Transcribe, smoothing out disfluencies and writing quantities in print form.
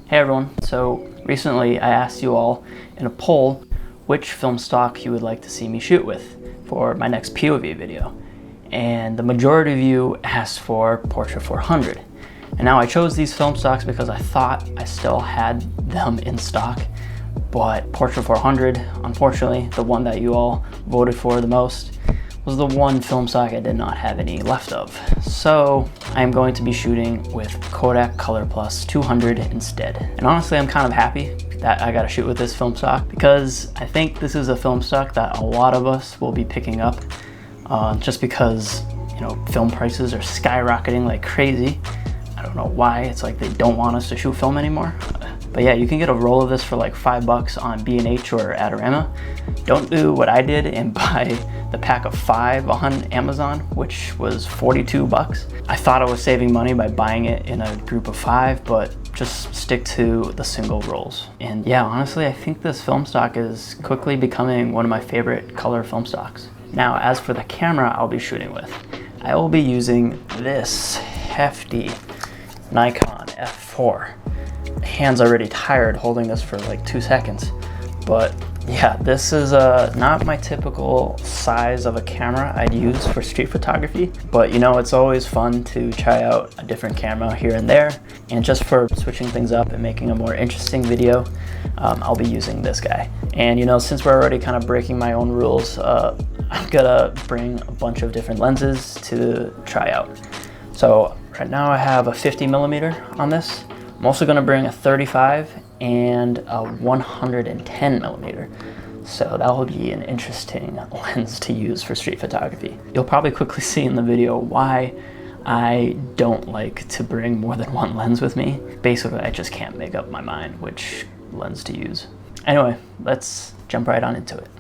Hey everyone, so recently I asked you all in a poll which film stock you would like to see me shoot with for my next POV video. And the majority of you asked for Portra 400. And now I chose these film stocks because I thought I still had them in stock, but Portra 400, unfortunately, the one that you all voted for the most, was the one film stock I did not have any left of. So I'm going to be shooting with Kodak ColorPlus 200 instead. And honestly, I'm kind of happy that I got to shoot with this film stock because I think this is a film stock that a lot of us will be picking up just because, you know, film prices are skyrocketing like crazy. I don't know why. It's like they don't want us to shoot film anymore. But yeah, you can get a roll of this for like $5 on B&H or Adorama. Don't do what I did and buy the pack of 5 on Amazon, which was $42. I thought I was saving money by buying it in a group of 5, but just stick to the single rolls. And yeah, honestly, I think this film stock is quickly becoming one of my favorite color film stocks. Now, as for the camera I'll be shooting with, I will be using this hefty Nikon F4. Hand's already tired holding this for like 2 seconds, but yeah, this is not my typical size of a camera I'd use for street photography, but you know, it's always fun to try out a different camera here and there, and just for switching things up and making a more interesting video, I'll be using this guy. And you know, since we're already kind of breaking my own rules, I'm gonna bring a bunch of different lenses to try out. So right now I have a 50mm on this. I'm also going to bring a 35 and a 110mm. So that will be an interesting lens to use for street photography. You'll probably quickly see in the video why I don't like to bring more than one lens with me. Basically, I just can't make up my mind which lens to use. Anyway, let's jump right on into it.